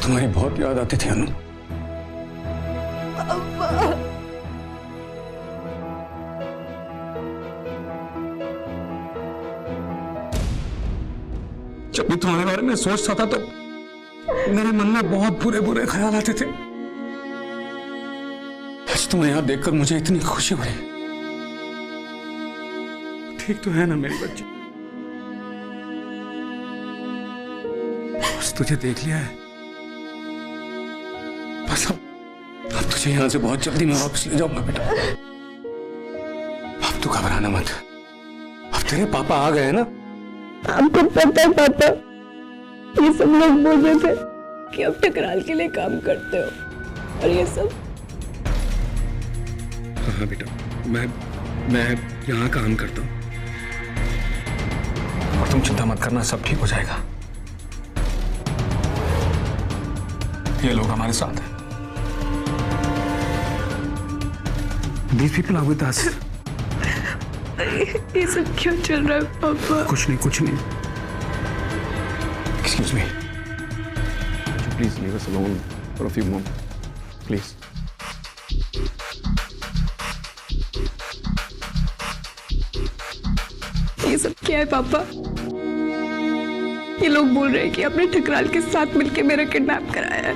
तुम्हारी बहुत याद आती थी अनु। जब भी तुम्हारे बारे में सोचता था तो मेरे मन में बहुत बुरे बुरे ख्याल आते थे। आज तुम्हें यहाँ देखकर मुझे इतनी खुशी हो रही। ठीक तो है ना मेरी बच्ची? बस तुझे देख लिया है, बस अब तुझे यहाँ से बहुत जल्दी मैं वापस ले जाऊंगा बेटा। अब तू घबराना मत, अब तेरे पापा आ गए ना। आपको पता है पापा, ये सब लोग बोल रहे थे कि आप टकराल के लिए काम करते हो और ये सब। हाँ बेटा, मैं यहाँ काम करता हूँ और तुम चिंता मत करना, सब ठीक हो जाएगा। ये लोग हमारे साथ हैं। These people are with us. ये सब क्यों चल रहा है पापा? कुछ नहीं। Excuse me. Please leave us alone for a few moments, please. ये सब क्या है पापा? ये लोग बोल रहे हैं कि आपने ठकराल के साथ मिलकर मेरा किडनैप कराया है।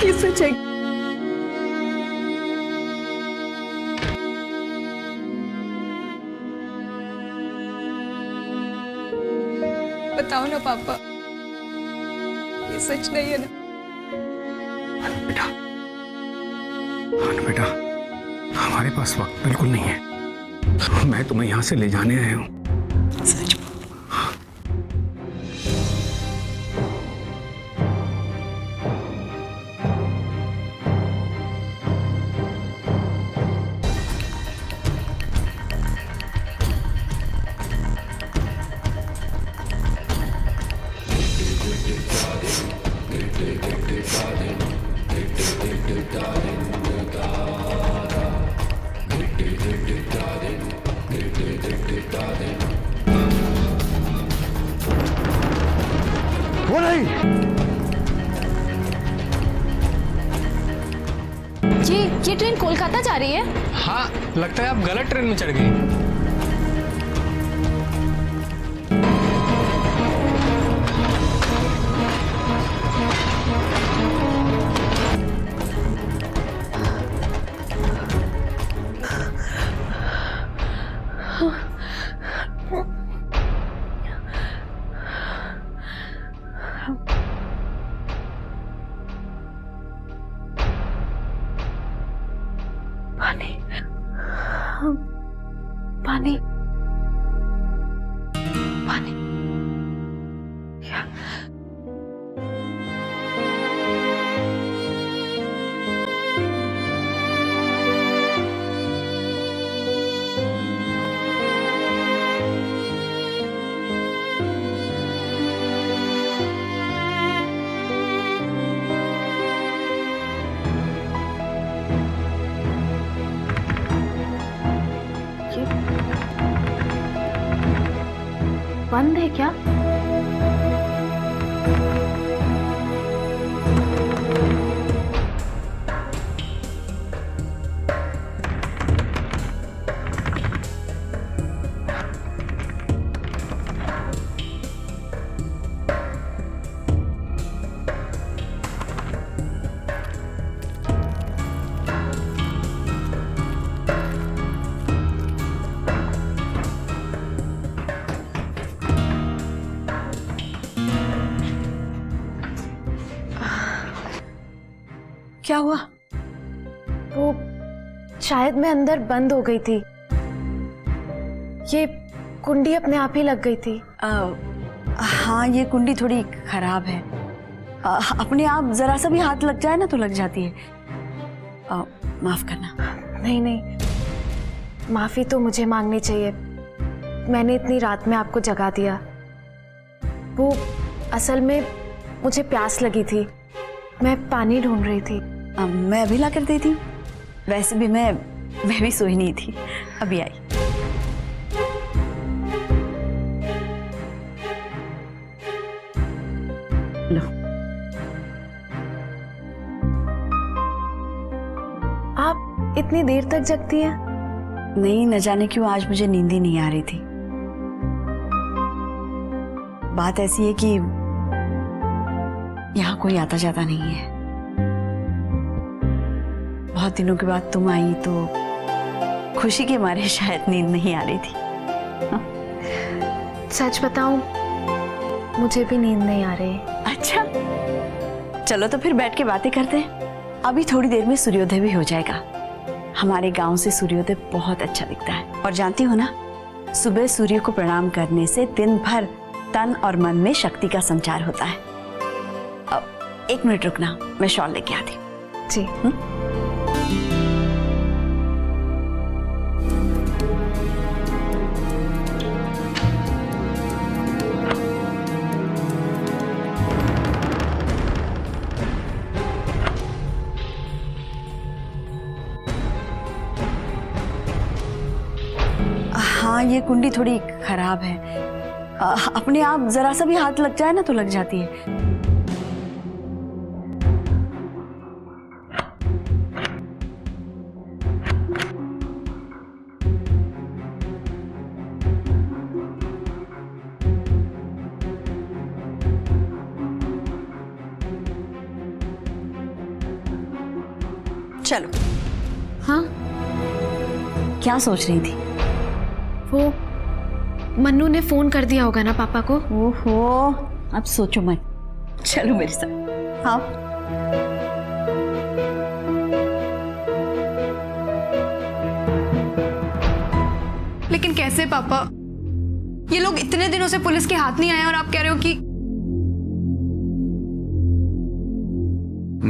ये सच है? बताओ ना पापा, ये सच नहीं है ना? बेटा, हमारे पास वक्त बिल्कुल नहीं है। मैं तुम्हें यहाँ से ले जाने आया हूँ। सच? वो नहीं। ये ट्रेन कोलकाता जा रही है? हाँ, लगता है आप गलत ट्रेन में चढ़ गई। पानी पानी क्या? बंद है क्या? क्या हुआ? वो शायद मैं अंदर बंद हो गई थी। ये कुंडी अपने आप ही लग गई थी। हाँ, ये कुंडी थोड़ी खराब है। अपने आप जरा सा भी हाथ लग जाए ना तो लग जाती है। माफ करना। नहीं, माफी तो मुझे मांगनी चाहिए। मैंने इतनी रात में आपको जगा दिया। वो असल में मुझे प्यास लगी थी, मैं पानी ढूंढ रही थी। मैं अभी ला कर देती हूँ। वैसे भी मैं भी सोई नहीं थी, अभी आई। लो। इतनी देर तक जगती हैं? नहीं, न जाने क्यों आज मुझे नींद ही नहीं आ रही थी। बात ऐसी है कि यहाँ कोई आता जाता नहीं है। बहुत दिनों के बाद तुम आई तो खुशी के मारे शायद नींद नहीं आ रही थी। सच बताऊं, मुझे भी नींद नहीं आ रही। अच्छा, चलो तो फिर बैठ के बातें करते हैं। अभी थोड़ी देर में सूर्योदय भी हो जाएगा। हमारे गांव से सूर्योदय बहुत अच्छा दिखता है। और जानती हो ना, सुबह सूर्य को प्रणाम करने से दिन भर तन और मन में शक्ति का संचार होता है। अब 1 मिनट रुकना, मैं शॉल लेके आती हूँ। जी। हाँ, ये कुंडी थोड़ी खराब है। अपने आप जरा सा भी हाथ लग जाए ना तो लग जाती है। चलो। हाँ, क्या सोच रही थी? वो मन्नू ने फोन कर दिया होगा ना पापा को। ओहो, अब सोचो मत, चलो मेरे साथ। हाँ, लेकिन कैसे पापा? ये लोग इतने दिनों से पुलिस के हाथ नहीं आए और आप कह रहे हो कि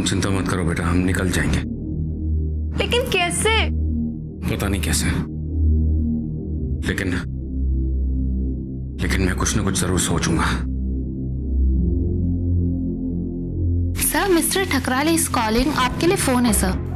चिंता मत करो बेटा, हम निकल जाएंगे। लेकिन कैसे? पता नहीं कैसे, लेकिन मैं कुछ ना कुछ जरूर सोचूंगा। Sir, mister Thakral is calling. आपके लिए फोन है सर।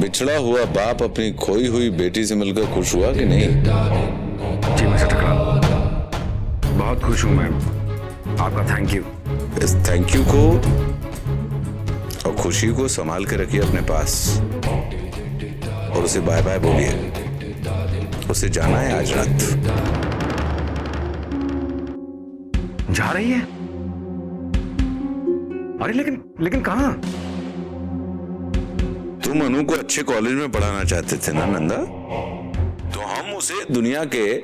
बिछड़ा हुआ बाप अपनी खोई हुई बेटी से मिलकर खुश हुआ कि नहीं? जी मिस्टर ठकराल, बहुत खुश हूं मैं। आपका थैंक यू। इस थैंक यू को और खुशी को संभाल के रखिए अपने पास और उसे बाय बाय बोलिए। उसे जाना है आज रात। जा रही है? अरे लेकिन कहां? तुम अनु को अच्छे कॉलेज में पढ़ाना चाहते थे ना नंदा, तो हम उसे दुनिया के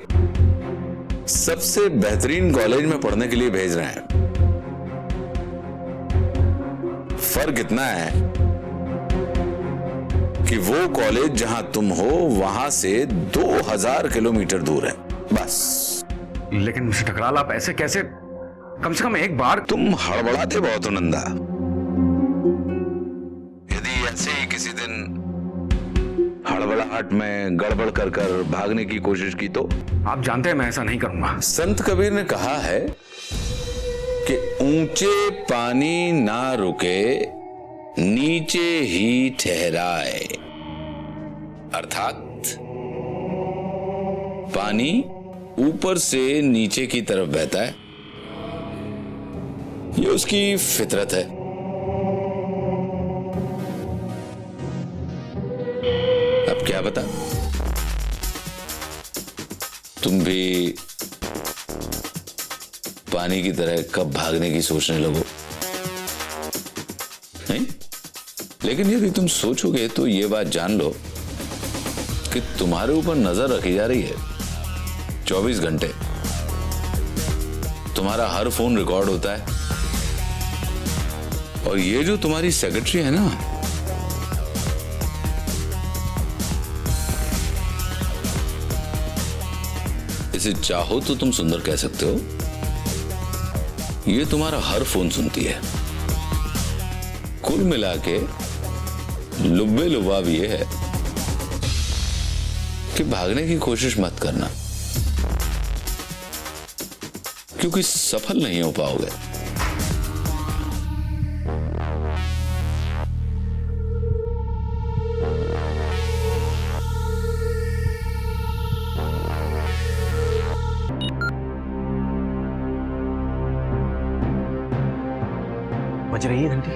सबसे बेहतरीन कॉलेज में पढ़ने के लिए भेज रहे हैं। फर्क इतना है कि वो कॉलेज जहां तुम हो वहां से 2000 किलोमीटर दूर है, बस। लेकिन मिस्टर ठकराल, आप ऐसे कैसे? कम से कम एक बार। तुम हड़बड़ाते बहुत हो नंदा। यदि ऐसे ही किसी दिन हड़बड़ाहट में गड़बड़ कर भागने की कोशिश की तो? आप जानते हैं मैं ऐसा नहीं करूंगा। संत कबीर ने कहा है कि ऊंचे पानी ना रुके, नीचे ही ठहराए। अर्थात पानी ऊपर से नीचे की तरफ बहता है, ये उसकी फितरत है। अब क्या बता, तुम भी पानी की तरह कब भागने की सोचने लगो, नहीं? लेकिन यदि तुम सोचोगे तो ये बात जान लो कि तुम्हारे ऊपर नजर रखी जा रही है 24 घंटे। तुम्हारा हर फोन रिकॉर्ड होता है और ये जो तुम्हारी सेक्रेटरी है ना, इसे चाहो तो तुम सुंदर कह सकते हो, ये तुम्हारा हर फोन सुनती है। कुल मिला के लुब्बे लुबाब ये है कि भागने की कोशिश मत करना, क्योंकि सफल नहीं हो पाओगे। बज रही है घंटी।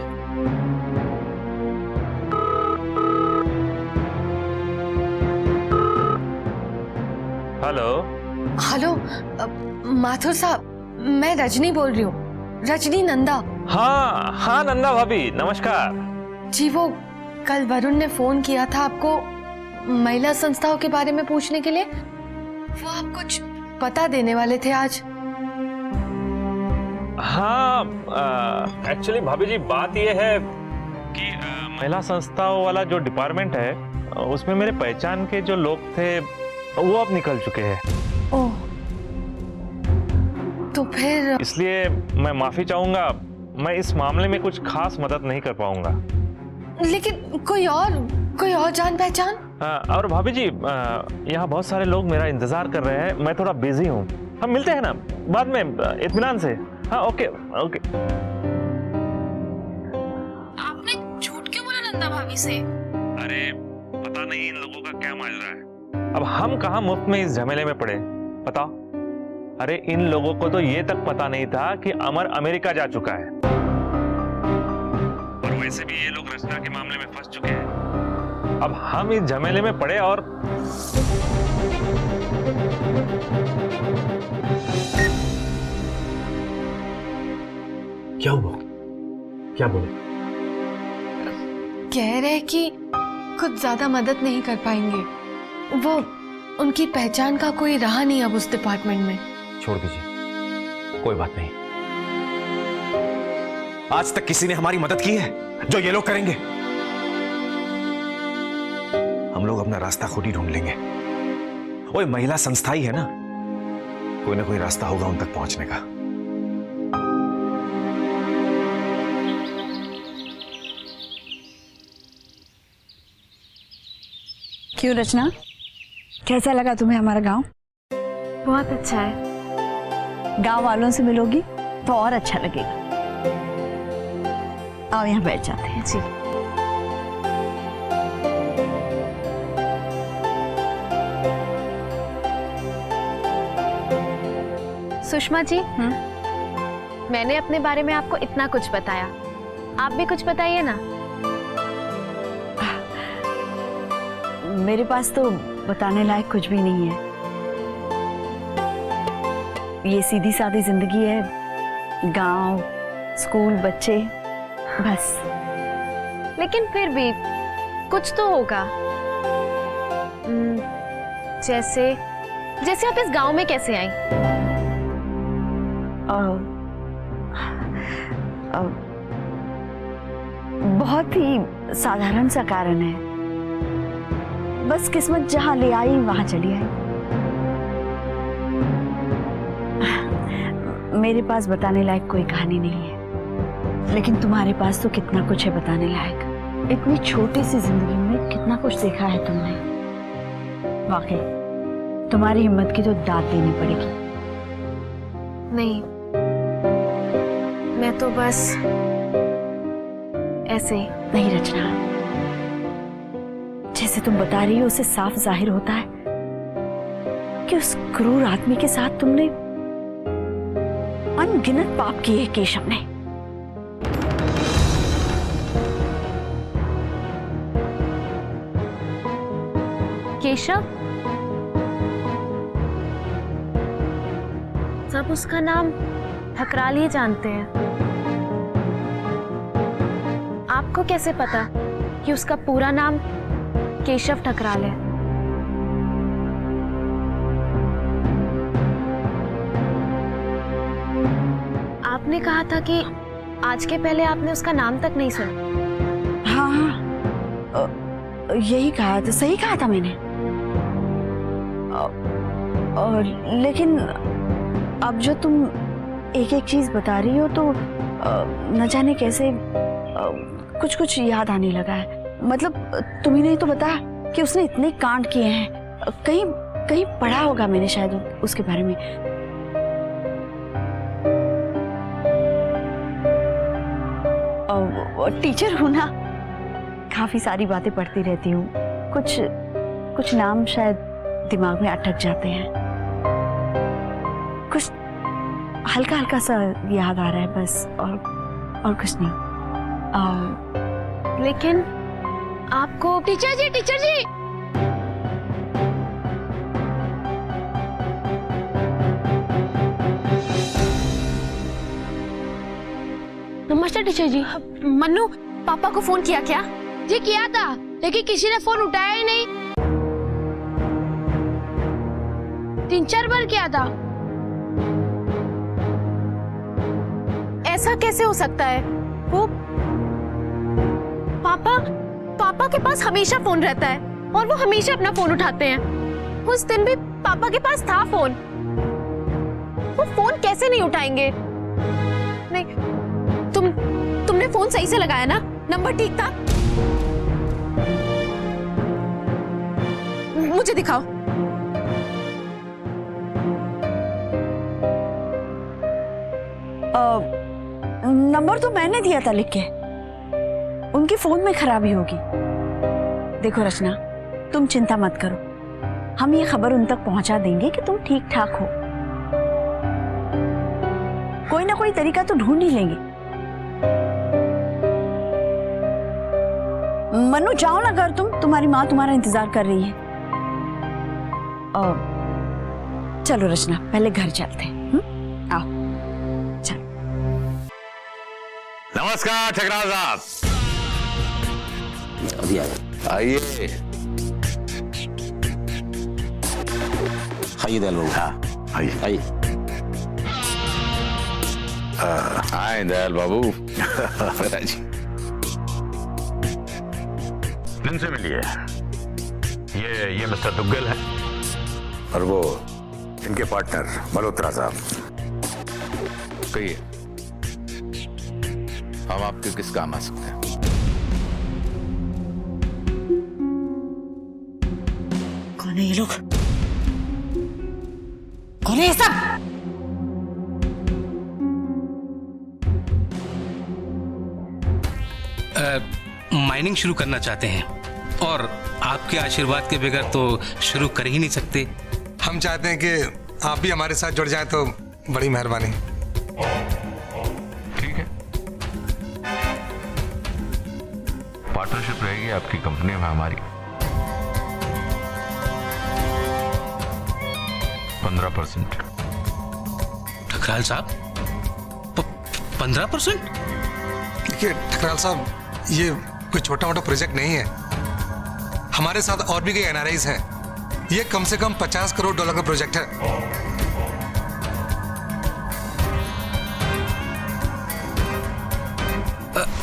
हेलो। हेलो माथुर साहब, मैं रजनी बोल रही हूँ, रजनी नंदा। हाँ हाँ नंदा भाभी, नमस्कार। जी वो कल वरुण ने फोन किया था आपको महिला संस्थाओं के बारे में पूछने के लिए। वो आप कुछ पता देने वाले थे आज। हाँ एक्चुअली भाभी जी बात यह है कि महिला संस्थाओं वाला जो डिपार्टमेंट है उसमें मेरे पहचान के जो लोग थे वो अब निकल चुके हैं। ओह, तो फिर इसलिए मैं माफी चाहूंगा, मैं इस मामले में कुछ खास मदद नहीं कर पाऊंगा। लेकिन कोई और जान पहचान? और भाभी जी यहाँ बहुत सारे लोग मेरा इंतजार कर रहे हैं, मैं थोड़ा बिजी हूँ। हम मिलते हैं ना बाद में इत्मीनान से। हाँ ओके ओके। आपने झूठ क्यों बोला नंदा भाभी से? अरे पता नहीं इन लोगों का क्या माजरा है। अब हम कहाँ मुफ्त में इस झमेले में पड़े, बताओ। अरे इन लोगों को तो ये तक पता नहीं था कि अमर अमेरिका जा चुका है, और वैसे भी ये लोग रचना के मामले में फंस चुके हैं। अब हम इस झमेले में पड़े और क्या हुआ? क्या बोले? कह रहे कि कुछ ज्यादा मदद नहीं कर पाएंगे। वो उनकी पहचान का कोई रहा नहीं अब उस डिपार्टमेंट में। छोड़ दीजिए, कोई बात नहीं। आज तक किसी ने हमारी मदद की है जो ये लोग करेंगे? हम लोग अपना रास्ता खुद ही ढूंढ लेंगे। ओए महिला संस्था ही है ना, कोई ना कोई रास्ता होगा उन तक पहुंचने का। क्यों रचना, कैसा लगा तुम्हें हमारा गांव? बहुत अच्छा है। गांव वालों से मिलोगी तो और अच्छा लगेगा। आओ यहाँ बैठ जाते हैं। जी। सुषमा जी, मैंने अपने बारे में आपको इतना कुछ बताया, आप भी कुछ बताइए ना। मेरे पास तो बताने लायक कुछ भी नहीं है। ये सीधी सादी जिंदगी है, गांव, स्कूल, बच्चे, बस। लेकिन फिर भी कुछ तो होगा। जैसे जैसे आप इस गांव में कैसे आई? बहुत ही साधारण सा कारण है, बस किस्मत जहां ले आई वहां चली आई। मेरे पास बताने लायक कोई कहानी नहीं है, लेकिन तुम्हारे पास तो कितना कुछ है बताने लायक। इतनी छोटी सी जिंदगी में कितना कुछ देखा है तुमने। वाकई तुम्हारी हिम्मत की तो दाद देनी पड़ेगी। नहीं, मैं तो बस ऐसे ही। नहीं रचना, जैसे तुम बता रही हो उससे साफ जाहिर होता है कि उस क्रूर आदमी के साथ तुमने अनगिनत पाप किए केशव ने। केशव? सब उसका नाम ठकराल ही जानते हैं। आपको कैसे पता कि उसका पूरा नाम केशव ठकराल है? आपने कहा था कि आज के पहले आपने उसका नाम तक नहीं सुना। हाँ, यही कहा था, सही कहा था मैंने। और लेकिन अब जो तुम एक एक चीज बता रही हो तो न जाने कैसे कुछ कुछ याद आने लगा है। मतलब तुम्ही नहीं तो बता कि उसने इतने कांड किए हैं। कहीं कहीं पढ़ा होगा मैंने शायद उसके बारे में। टीचर हूं ना, काफी सारी बातें पढ़ती रहती हूँ। कुछ नाम शायद दिमाग में अटक जाते हैं। कुछ हल्का हल्का सा याद आ रहा है बस, और कुछ नहीं। लेकिन आपको टीचर जी, टीचर जी। नमस्ते टीचर जी। मन्नू, पापा को फोन किया क्या? जी किया था, लेकिन किसी ने फोन उठाया ही नहीं। 3-4 बार किया था। ऐसा कैसे हो सकता है? वो पापा के पास हमेशा फोन रहता है और वो हमेशा अपना फोन उठाते हैं। उस दिन भी पापा के पास था फोन। वो फोन कैसे नहीं उठाएंगे? नहीं, तुमने फोन सही से लगाया ना? नंबर ठीक था? मुझे दिखाओ। नंबर तो मैंने दिया था लिख के। उनके फोन में खराबी होगी। देखो रचना, तुम चिंता मत करो, हम ये खबर उन तक पहुंचा देंगे कि तुम ठीक ठाक हो। कोई ना कोई तरीका तो ढूंढ ही लेंगे। मनु, जाओ ना घर, तुम्हारी माँ तुम्हारा इंतजार कर रही है। चलो रचना, पहले घर चलते हैं। आओ चलो। नमस्कार ठकराल साहब। अभी आइए। आइए दयाल बाबू। हाँ आइए आइए। आए दयाल बाबू। जी इनसे मिलिए। ये मिस्टर दुग्गल है और वो इनके पार्टनर मल्होत्रा साहब। कहिए, हम आपके किस काम आ सकते हैं? कौन है ये लोग? कौन है ये सब? माइनिंग शुरू करना चाहते हैं और आपके आशीर्वाद के बगैर तो शुरू कर ही नहीं सकते। हम चाहते हैं कि आप भी हमारे साथ जुड़ जाए तो बड़ी मेहरबानी। ठीक है, पार्टनरशिप रहेगी आपकी कंपनी में हमारी। 15%। ठकराल साहब, 15%? देखिए ठकराल साहब, ये कोई छोटा मोटा प्रोजेक्ट नहीं है। हमारे साथ और भी कई एनआरआईज हैं। ये कम से कम $50 करोड़ का प्रोजेक्ट है।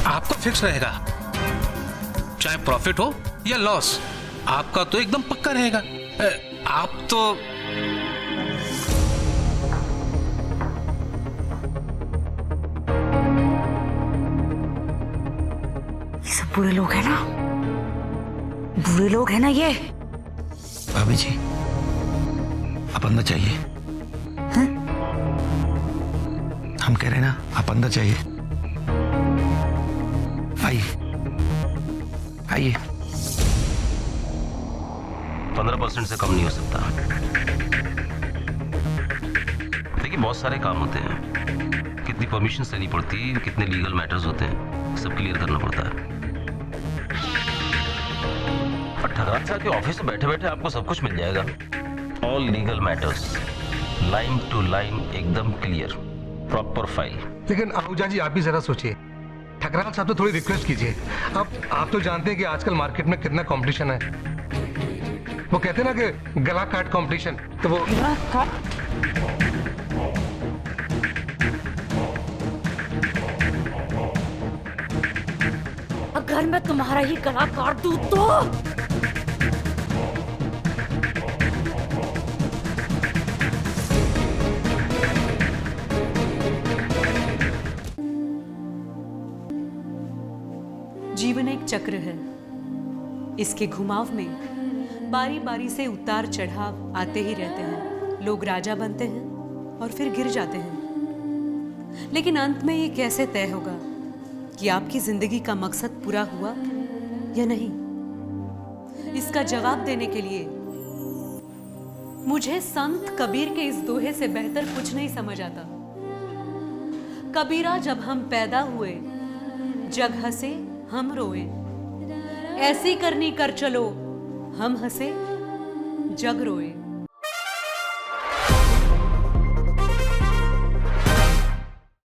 आपका फिक्स रहेगा, चाहे प्रॉफिट हो या लॉस, आपका तो एकदम पक्का रहेगा। आप तो सब बुरे लोग हैं ना, बुरे लोग हैं ना ये। भाभी जी, आप अंदर चाहिए। हम कह रहे हैं ना, आप अंदर चाहिए। आइए आइए। 15% से कम नहीं हो सकता। देखिए, बहुत सारे काम होते हैं, कितनी परमिशन लेनी पड़ती है, कितने लीगल मैटर्स होते हैं, सब क्लियर करना पड़ता है। और ठकराल साहब के ऑफिस में बैठे बैठे आपको सब कुछ मिल जाएगा। All legal matters, line to line, एकदम क्लियर, प्रॉपर फाइल। लेकिन आहूजा जी, आप भी जरा सोचिए। ठकराल साहब तो थोड़ी रिक्वेस्ट कीजिए। आप तो जानते हैं कि आजकल मार्केट में कितना कंपटीशन है। वो कहते हैं ना कि गला काट कंपटीशन, तो वो अगर मैं तुम्हारा ही गला काट दूं तो जीवन एक चक्र है। इसके घुमाव में बारी बारी से उतार चढ़ाव आते ही रहते हैं। लोग राजा बनते हैं और फिर गिर जाते हैं। लेकिन अंत में ये कैसे तय होगा कि आपकी जिंदगी का मकसद पूरा हुआ या नहीं? इसका जवाब देने के लिए मुझे संत कबीर के इस दोहे से बेहतर कुछ नहीं समझ आता। कबीरा, जब हम पैदा हुए जग हंसे हम रोए, ऐसी करनी कर चलो हम हंसे जग रोए।